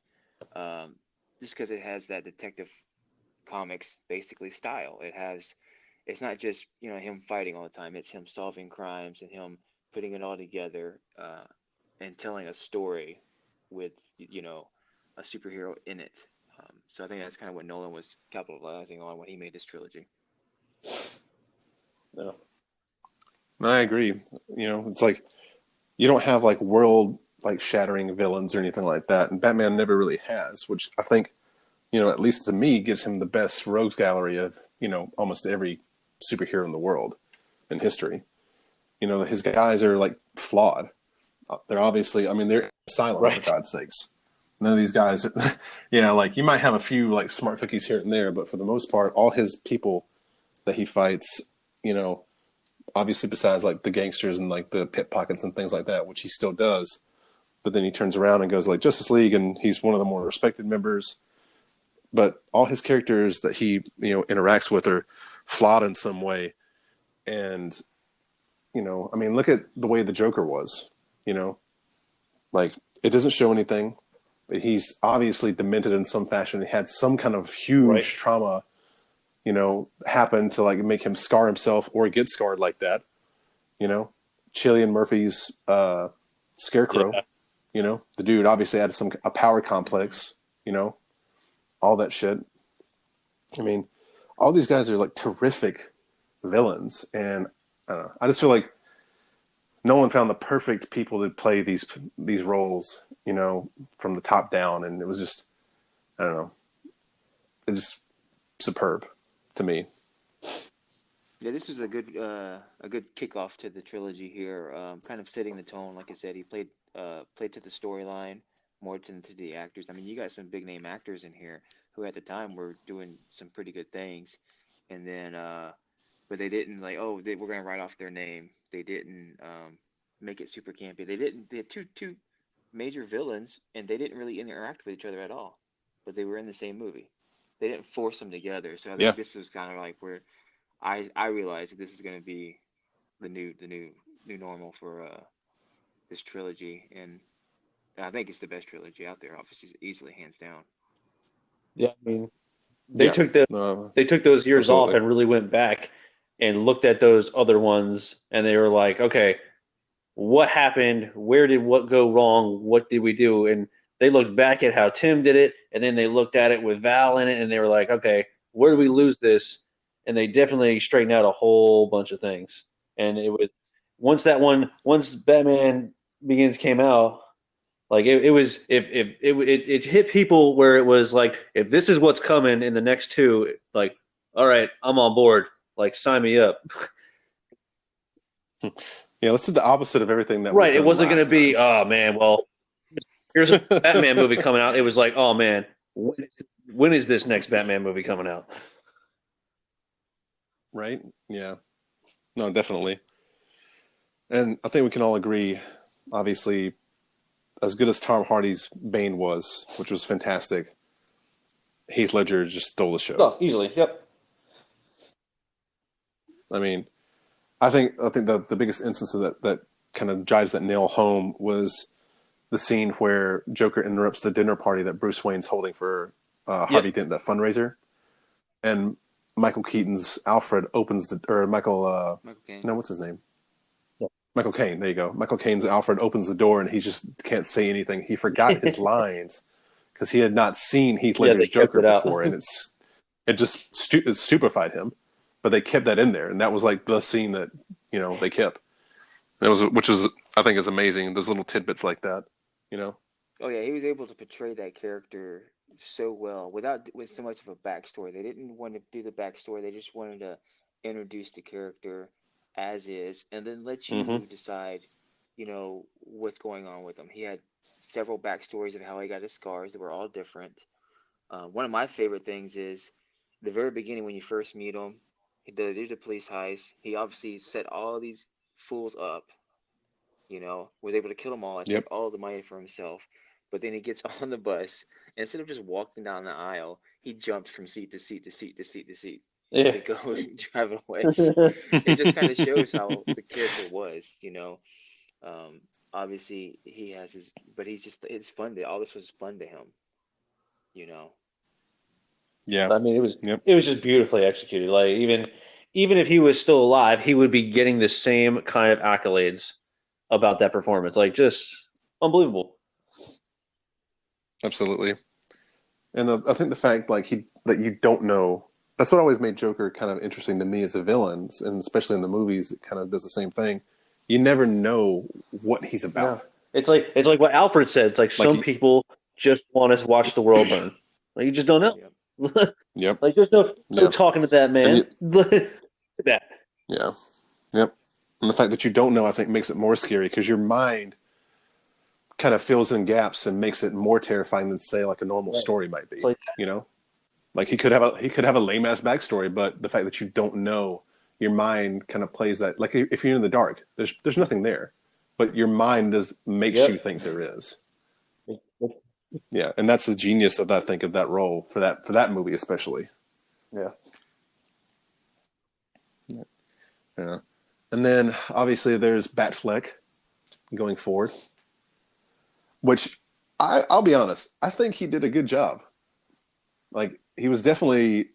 B: Um, just because it has that detective comics basically style. It's not just him fighting all the time. It's him solving crimes and him putting it all together and telling a story with a superhero in it. So I think that's kind of what Nolan was capitalizing on when he made this trilogy.
C: Yeah.
A: I agree. It's like you don't have like world like shattering villains or anything like that, and Batman never really has, which I think, at least to me, gives him the best rogues gallery of almost every superhero in the world in history. His guys are like flawed. They're obviously, I mean, they're asylum for
C: Right.
A: God's sakes. None of these guys, like you might have a few like smart cookies here and there, but for the most part, all his people that he fights, you know, obviously besides like the gangsters and like the pickpockets and things like that, which he still does. But then he turns around and goes like Justice League, and he's one of the more respected members. But all his characters that he interacts with are flawed in some way. And I mean, look at the way the Joker was. You know, like it doesn't show anything, but he's obviously demented in some fashion. He had some kind of huge
C: Right.
A: trauma, happen to like make him scar himself or get scarred like that. You know, Cillian Murphy's Scarecrow.
C: Yeah.
A: The dude obviously had a power complex. All that shit. I mean, all these guys are like terrific villains, and I don't know. I just feel like Nolan found the perfect people to play these roles. From the top down, and it was just I don't know. It's just superb to me.
B: Yeah, this was a good kickoff to the trilogy here. Kind of setting the tone. Like I said, he played to the storyline more than to the actors. I mean, you got some big name actors in here who at the time were doing some pretty good things, and then but they didn't like, oh, we're gonna write off their name. They didn't make it super campy. They didn't. They had two major villains, and they didn't really interact with each other at all, but they were in the same movie. They didn't force them together. So I
A: Yeah,
B: think this was kind of like where I realized that this is going to be the new normal for this trilogy, and I think it's the best trilogy out there. Obviously, easily hands down.
C: Yeah. I mean, they
A: yeah,
C: took the
A: uh,
C: they took those years off
A: absolutely.
C: and really went back and looked at those other ones, and they were like, okay, what happened? Where did what go wrong? What did we do? And they looked back at how Tim did it, and then they looked at it with Val in it, and they were like, okay, where do we lose this? And they definitely straightened out a whole bunch of things. And it was once Batman Begins came out, like it was if it hit people where it was like if this is what's coming in the next two, like all right, I'm on board. Like sign me up.
A: Yeah, let's do the opposite of everything that was
C: Right. It
A: done
C: wasn't going to
A: last
C: be,
A: time.
C: oh man, well, here's a Batman movie coming out. It was like, oh man, when is this next Batman movie coming out?
A: Right? Yeah. No, definitely. And I think we can all agree, obviously, as good as Tom Hardy's Bane was, which was fantastic, Heath Ledger just stole the show.
C: Oh, easily. Yep.
A: I mean, I think the biggest instance of that kind of drives that nail home was the scene where Joker interrupts the dinner party that Bruce Wayne's holding for
C: Yep.
A: Harvey Dent, that fundraiser, and Michael Keaton's Alfred opens the or Michael
B: Michael Caine.
A: no, what's his name?
C: Yep.
A: Michael Caine. There you go. Michael Caine's Alfred opens the door and he just can't say anything. He forgot his lines because he had not seen Heath
C: Yeah, they
A: Ledger's
C: kept
A: Joker
C: it out.
A: before, and it just it stupefied him. But they kept that in there, and that was like the scene that they kept. That was which is I think is amazing. Those little tidbits like that, you know.
B: Oh yeah, he was able to portray that character so well without with so much of a backstory. They didn't want to do the backstory. They just wanted to introduce the character as is, and then let
A: Mm-hmm.
B: you decide, what's going on with him. He had several backstories of how he got his scars that were all different. One of my favorite things is the very beginning when you first meet him. He did the police heist. He obviously set all these fools up. Was able to kill them all and take
A: Yep.
B: all the money for himself. But then he gets on the bus, and instead of just walking down the aisle, he jumps from seat to seat to seat to seat to seat
C: Yeah.
B: to go drive away. It just kind of shows how the character was, you know. Obviously he has his, but he's just, it's fun to, all this was fun to him, you know.
A: Yeah.
C: I mean,
A: Yep.
C: it was just beautifully executed. Like even if he was still alive, he would be getting the same kind of accolades about that performance. Like just unbelievable.
A: Absolutely. And I think the fact like he that you don't know, that's what always made Joker kind of interesting to me as a villain, and especially in the movies, it kind of does the same thing. You never know what he's
C: No,
A: about.
C: it's like what Alfred said. It's like
A: Like
C: some
A: he,
C: people just want to watch the world burn. Like you just don't know.
B: Yep.
A: yep,
C: Like there's no
A: yeah,
C: talking to that
A: and
C: man.
A: you,
C: Look at that.
A: yeah, yep. And the fact that you don't know, I think, makes it more scary because your mind kind of fills in gaps and makes it more terrifying than say like a normal
C: Right.
A: story might
C: It's
A: be.
C: like
A: You know, like he could have a lame ass backstory, but the fact that you don't know, your mind kind of plays that. Like if you're in the dark, there's nothing there, but your mind does makes you
C: yep.
A: think there is. Yeah, and that's the genius of that. I think of that role for that movie especially.
C: Yeah.
A: Yeah, and then obviously there's Batfleck going forward, which I'll be honest, I think he did a good job. Like he was definitely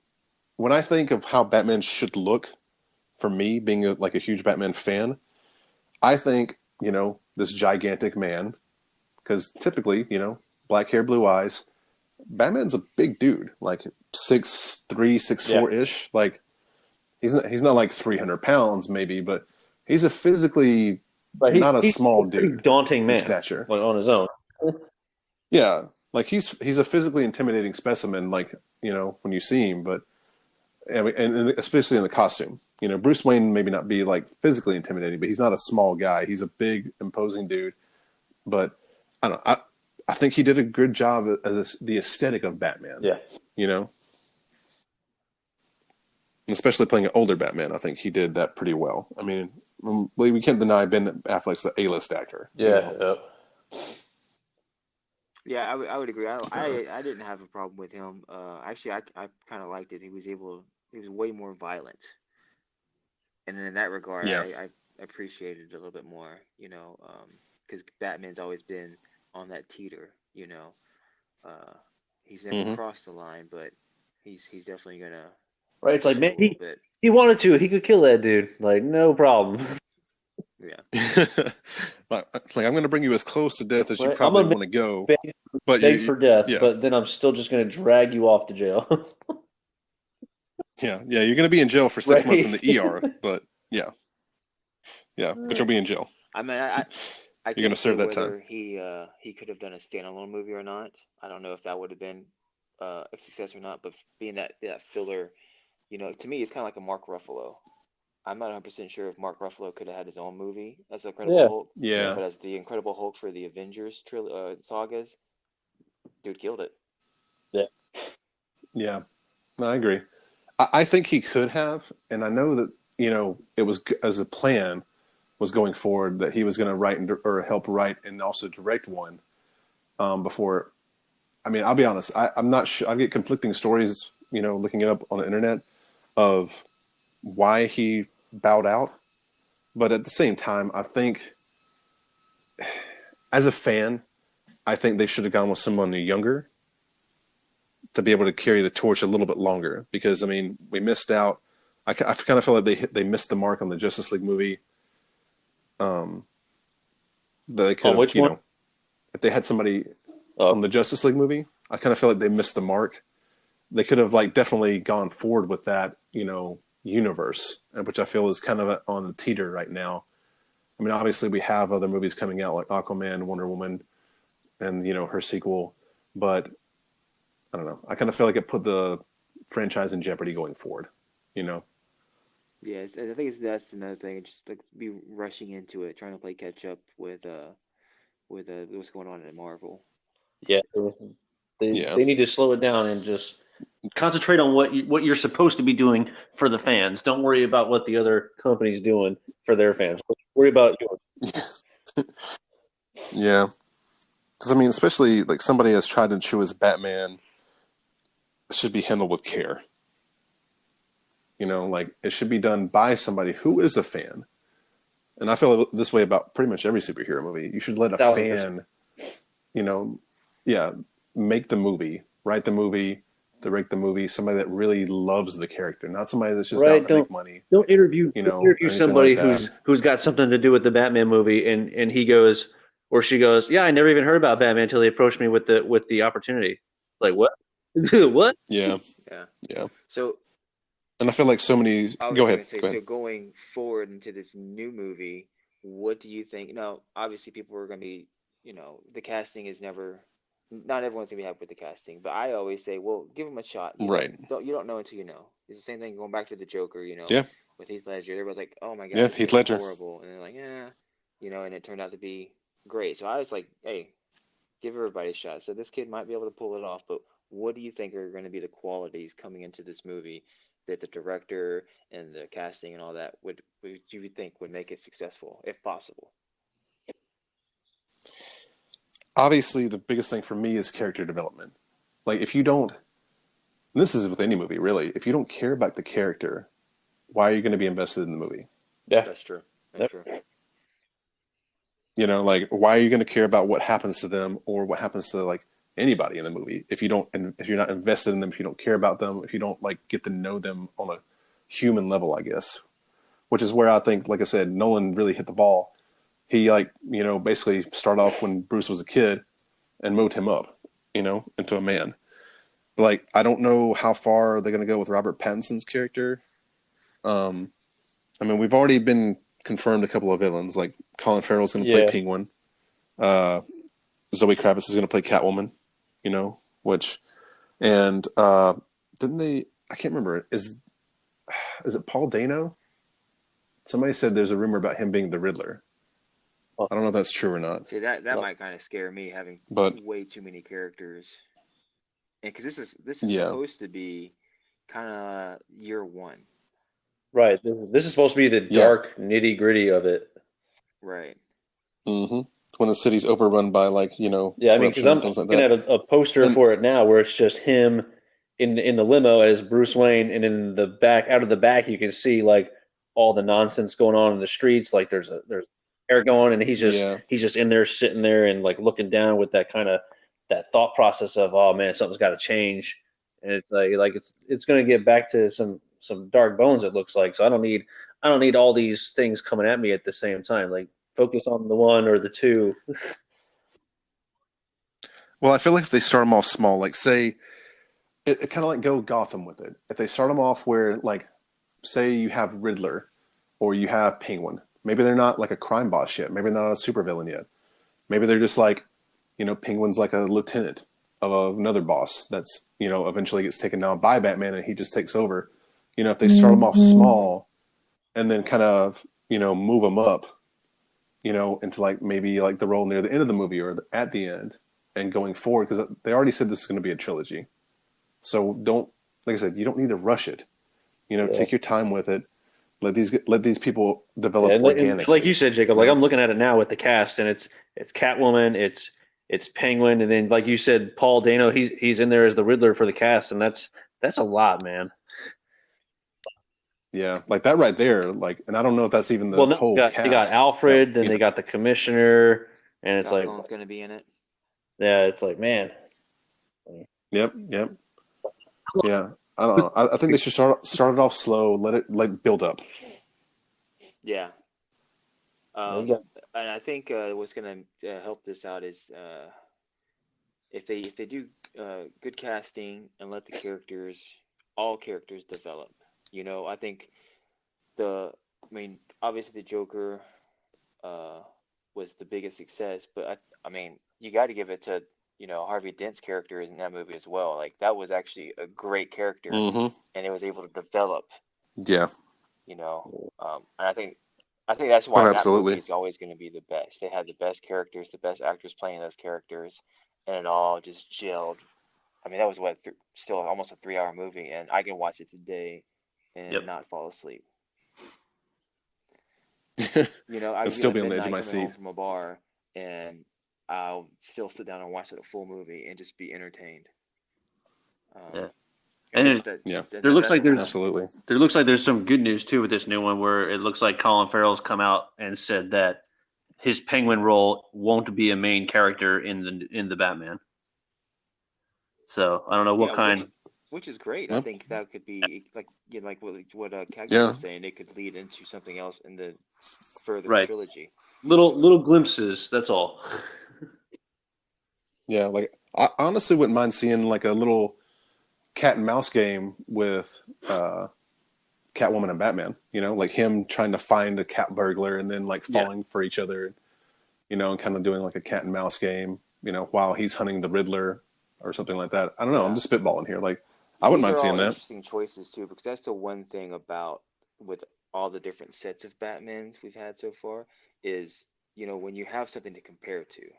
A: when I think of how Batman should look for me, being like a huge Batman fan, I think this gigantic man because typically black hair, blue eyes. Batman's a big dude, like 6'3", six
C: Yeah.
A: four ish. Like he's not like 300 pounds maybe, but he's a physically
C: But
A: not a
C: he's
A: small
C: a pretty
A: dude
C: daunting
A: in
C: man,
A: stature.
C: like on his own.
A: Yeah, like he's a physically intimidating specimen. Like when you see him, but and especially in the costume. Bruce Wayne maybe not be like physically intimidating, but he's not a small guy. He's a big, imposing dude. But I don't know. I think he did a good job as the aesthetic of Batman.
C: Yeah.
A: You know, especially playing an older Batman. I think he did that pretty well. I mean, we can't deny Ben Affleck's the A-list actor.
C: Yeah.
B: Yeah, I would agree. I didn't have a problem with him. Actually, I kind of liked it. He was way more violent, and in that regard,
A: Yeah.
B: I appreciated it a little bit more. You know, because Batman's always been on that teeter. You know, uh, he's never
A: Hmm.
B: crossed the line, but he's definitely gonna
C: Right. It's like
B: push it a
C: man,
B: little bit.
C: he wanted to, he could kill that dude. Like no problem.
B: Yeah.
A: like I'm going to bring you as close to death as you
C: Right. I'm
A: probably
C: gonna
A: want to go,
C: beg,
A: but
C: beg for death,
A: yeah,
C: but then I'm still just gonna drag you off to jail.
A: yeah. You're going to be in jail for 6 months in
C: Right.
A: the ER, but yeah, but you'll be in jail.
B: I mean, I
A: You're going
B: can't
A: to
B: say
A: serve that time.
B: whether he could have done a standalone movie or not. I don't know if that would have been a success or not. But being that filler, you know, to me, it's kind of like a Mark Ruffalo. I'm not 100% sure if Mark Ruffalo could have had his own movie as Incredible
C: Yeah.
B: Hulk,
A: Yeah,
B: but as the Incredible Hulk for the Avengers sagas, dude killed it.
C: Yeah.
A: yeah. No, I agree. I think he could have, and I know that it was as a plan was going forward that he was going to write or help write and also direct one before. I mean, I'll be honest. I'm not sure. I get conflicting stories, looking it up on the internet of why he bowed out. But at the same time, I think as a fan, I think they should have gone with someone younger to be able to carry the torch a little bit longer. Because I mean, we missed out. I kind of feel like they missed the mark on the Justice League movie. That they could
C: On
A: have,
C: which one?
A: if they had somebody
C: Oh,
A: on the Justice League movie, I kind of feel like they missed the mark. They could have like definitely gone forward with that, universe, which I feel is kind of on the teeter right now. I mean, obviously we have other movies coming out like Aquaman, Wonder Woman, and her sequel, but I don't know. I kind of feel like it put the franchise in jeopardy going forward. You know?
B: Yeah, I think that's another thing. Just like be rushing into it, trying to play catch up with what's going on in Marvel.
C: yeah.
A: Yeah.
C: They need to slow it down and just concentrate on what you're supposed to be doing for the fans. Don't worry about what the other company's doing for their fans. Worry about yours.
A: Yeah. Because I mean, especially like somebody as tried and true as Batman should be handled with care. You know, like it should be done by somebody who is a fan. And I feel this way about pretty much every superhero movie. You should let a
C: 1000%.
A: fan, you know, yeah, make the movie, write the movie, direct the movie. Somebody that really loves the character, not somebody that's just out
C: Right?
A: to make money,
C: Don't interview
A: or anything like
C: somebody
A: that.
C: who's got something to do with the Batman movie, and he goes or she goes, yeah, I never even heard about Batman until he approached me with the opportunity. Like what? What?
A: Yeah,
B: Yeah.
A: yeah.
B: So
A: And I feel like so many.
B: I was
A: Go
B: just
A: ahead.
B: gonna say,
A: Go
B: so
A: ahead.
B: going forward into this new movie, what do you think? Now, obviously, people are gonna be, the casting is never, not everyone's gonna be happy with the casting, but I always say, well, give them a shot.
A: Right.
B: You don't know until you know. It's the same thing going back to the Joker,
A: Yeah.
B: with Heath Ledger. Everyone's like, oh my God,
A: Yeah.
B: this
A: Heath
B: kid's
A: Ledger.
B: horrible, and they're like, yeah, and it turned out to be great. So I was like, hey, give everybody a shot. So this kid might be able to pull it off, but what do you think are going to be the qualities coming into this movie that the director and the casting and all that would you think would make it successful, if possible?
A: Obviously, the biggest thing for me is character development. Like, if you don't, and this is with any movie really, if you don't care about the character, why are you going to be invested in the movie?
C: Yeah.
B: That's true. That's
C: Yep.
B: true.
A: You know, like why are you going to care about what happens to them or what happens to like anybody in the movie if you don't, if you're not invested in them, if you don't care about them, if you don't like get to know them on a human level, I guess. Which is where I think, like I said, Nolan really hit the ball. He basically started off when Bruce was a kid and moved him up, into a man. But like, I don't know how far they're going to go with Robert Pattinson's character. I mean, we've already been confirmed a couple of villains. Like Colin Farrell's going to play
C: Yeah.
A: Penguin. Zoe Kravitz is going to play Catwoman. Which and didn't they? I can't remember. Is it Paul Dano? Somebody said there's a rumor about him being the Riddler.
C: Oh,
A: I don't know if that's true or not,
B: See, that
C: no.
B: might kind of scare me, having
A: but
B: way too many characters, and because this is
A: yeah,
B: supposed to be kind of year one,
C: Right. This is supposed to be the
A: yeah.
C: dark nitty gritty of it.
B: right?
A: hmm When the city's overrun by
C: Yeah, I mean, because
A: corruption
C: I'm
A: and things like
C: looking
A: that,
C: at a poster
A: and
C: for it now where it's just him in the limo as Bruce Wayne, and in the back, out of the back, you can see like all the nonsense going on in the streets. Like there's air going, and
A: yeah,
C: he's just in there sitting there and like looking down with that kind of that thought process of, oh man, something's got to change, and it's like it's going to get back to some dark bones. It looks like, so I don't need all these things coming at me at the same time. Like focus on the one or the two.
A: well, I feel like if they start them off small, like say it kind of like go Gotham with it. If they start them off where like say you have Riddler or you have Penguin, maybe they're not like a crime boss yet, maybe they're not a supervillain yet. Maybe they're just like, Penguin's like a lieutenant of another boss that's, eventually gets taken down by Batman and he just takes over. If they start them off small and then kind of, move them up, into like maybe like the role near the end of the movie or at the end and going forward, because they already said this is going to be a trilogy. So don't, like I said, you don't need to rush it.
C: Yeah.
A: Take your time with it. Let these people
C: Yeah,
A: develop
C: and like you
A: organically.
C: said, Jacob,
A: You
C: like
A: know,
C: I'm looking at it now with the cast, and it's Catwoman, it's Penguin, and then like you said, Paul Dano, he's in there as the Riddler for the cast, and that's a lot, man.
A: yeah, like that right there. Like, and I don't know if that's even
C: Well,
A: the
C: no,
A: whole
C: you got
A: cast. That
C: Alfred, then they got the commissioner, and it's
B: Scott
C: like,
B: Pilgrim's going to be in it.
C: yeah, it's like, man,
A: yep, yep, yeah. I don't know. I think they should start it off slow. Let it like build up.
B: Yeah.
C: you
B: Um,
C: got,
B: and I think what's going to help this out is if they do good casting and let the all characters develop. I think I mean, obviously the Joker uh, was the biggest success, but I mean, you got to give it to Harvey Dent's character in that movie as well. Like that was actually a great character,
A: Mm-hmm.
B: and it was able to develop.
A: Yeah.
B: And I think that's
A: Oh,
B: why that movie
A: absolutely.
B: is always going to be the best. They had the best characters, the best actors playing those characters, and it all just gelled. I mean, that was still almost a 3-hour movie, and I can watch it today and
C: yep,
B: not fall asleep.
A: And
B: I'd be
A: still
B: at
A: be on the edge of
B: midnight
A: my
B: coming
A: seat.
B: home from a bar, and I'll still sit down and watch the full movie and just be entertained.
C: Yeah.
B: And
C: And
B: that's
C: it,
B: that.
A: Yeah.
C: there looks like there's
A: Absolutely.
C: there looks like there's some good news too with this new one, where it looks like Colin Farrell's come out and said that his Penguin role won't be a main character in the Batman. So I don't know what
B: Yeah,
C: kind.
B: which is great. I
A: Yep.
B: think that could be like like what Cagman
A: Yeah.
B: was saying. It could lead into something else in the further
C: Right.
B: trilogy.
C: Little glimpses. That's all.
A: Yeah. Like I honestly wouldn't mind seeing like a little cat and mouse game with Catwoman and Batman. Like him trying to find a cat burglar and then like
C: Yeah.
A: falling for each other. And kind of doing like a cat and mouse game. While he's hunting the Riddler or something like that. I don't know. I'm
B: Yeah.
A: just spitballing here. Like I wouldn't
B: These
A: mind
B: are
A: seeing
B: all
A: that.
B: interesting choices too, because that's the one thing about with all the different sets of Batmans we've had so far is, when you have something to compare to,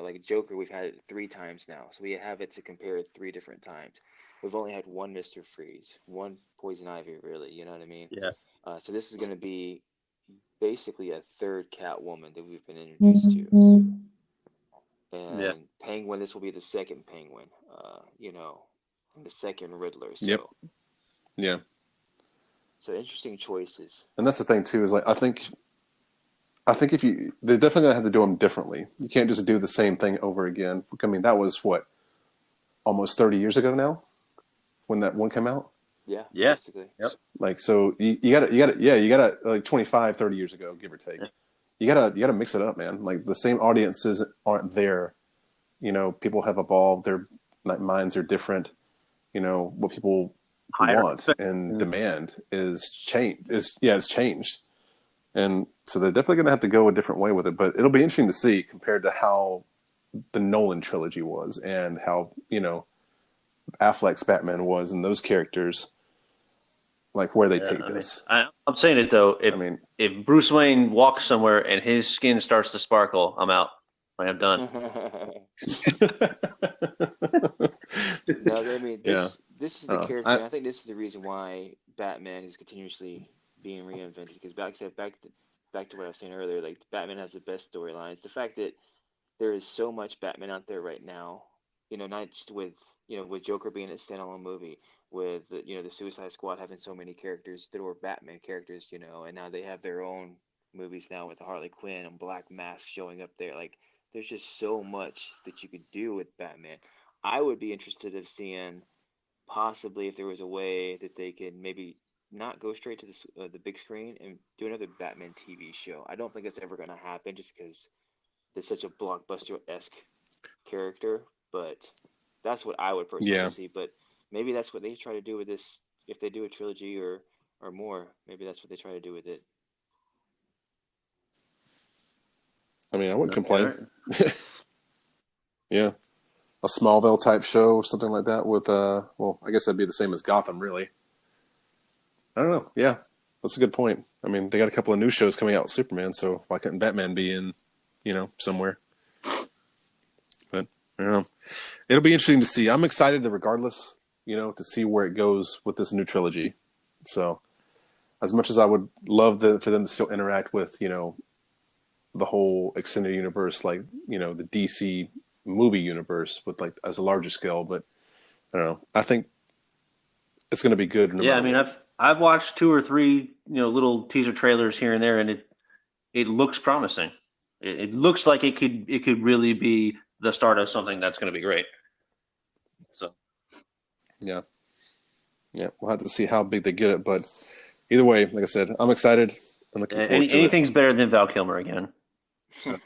B: like Joker, we've had it 3 times now, so we have it to compare it 3 different times. We've only had one Mr. Freeze, one Poison Ivy, really, you know what I mean?
C: Yeah.
B: So this is going to be basically a third Catwoman that we've been introduced to.
C: Yeah.
B: And Penguin, this will be the second Penguin, and the second Riddler. So,
A: Yep. Yeah.
B: so interesting choices.
A: And that's the thing too, is like I think if they're definitely gonna have to do them differently. You can't just do the same thing over again. I mean, that was what, almost 30 years ago now, when that one came out.
B: Yeah,
C: Yeah.
B: basically.
C: Yep.
A: Like, so you gotta like 25, 30 years ago, give or take.
C: Yeah.
A: You gotta mix it up, man. Like the same audiences aren't there. People have evolved. Their minds are different. What people
C: Higher
A: want
C: expect-
A: and demand is changed. It's changed. And so they're definitely going to have to go a different way with it. But it'll be interesting to see compared to how the Nolan trilogy was and how, Affleck's Batman was and those characters, like where they take this.
C: I'm saying it though.
A: I mean,
C: If Bruce Wayne walks somewhere and his skin starts to sparkle, I'm out. Like, I'm done.
B: No, I mean this is the character. And I think this is the reason why Batman is continuously being reinvented. Because back to what I was saying earlier, like Batman has the best storylines. The fact that there is so much Batman out there right now, not just with Joker being a standalone movie, with the Suicide Squad having so many characters that were Batman characters, and now they have their own movies now with Harley Quinn and Black Mask showing up there. Like, there's just so much that you could do with Batman. I would be interested in seeing possibly if there was a way that they could maybe not go straight to the big screen and do another Batman TV show. I don't think it's ever going to happen just because it's such a blockbuster-esque character, but that's what I would personally see. But maybe that's what they try to do with this. If they do a trilogy or more, maybe that's what they try to do with it.
A: I mean, I wouldn't complain. Yeah. A Smallville type show or something like that with, well, I guess that'd be the same as Gotham, really. I don't know. Yeah, that's a good point. I mean, they got a couple of new shows coming out with Superman, so why couldn't Batman be in, somewhere? But, I don't know. It'll be interesting to see. I'm excited regardless, to see where it goes with this new trilogy. So, as much as I would love for them to still interact with, the whole extended universe, like, the DC movie universe with like as a larger scale, but I don't know. I think it's going to be good.
C: I mean, I've watched 2 or 3, little teaser trailers here and there, and it looks promising. It looks like it could really be the start of something that's going to be great. So,
A: yeah, we'll have to see how big they get it, but either way, like I said, I'm excited. I'm looking forward to
C: anything's better than Val Kilmer again. So.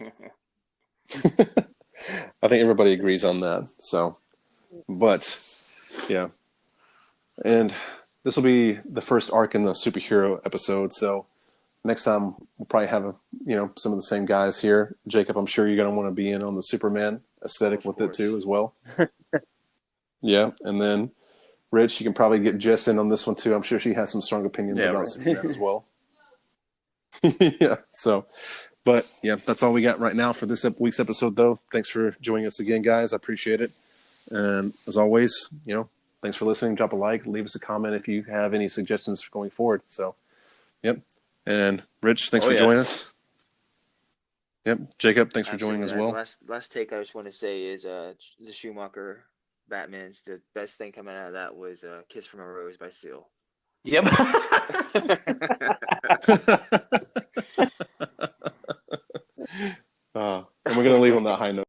A: I think everybody agrees on that. So, but yeah, and this will be the first arc in the superhero episode. So next time we'll probably have some of the same guys here. Jacob, I'm sure you're going to want to be in on the Superman aesthetic with it too as well. Yeah, and then Rich, you can probably get Jess in on this one too. I'm sure she has some strong opinions about Superman as well. Yeah. So. But yeah, that's all we got right now for this week's episode, though. Thanks for joining us again, guys. I appreciate it. And as always, thanks for listening. Drop a like, leave us a comment if you have any suggestions for going forward. So, yep. And Rich, thanks for joining us. Yep. Jacob, thanks for joining as
B: Absolutely.
A: well.
B: Last take I just want to say is the Schumacher Batman's the best thing coming out of that was Kiss from a Rose by Seal.
C: Yep.
A: And we're going to leave on that high note.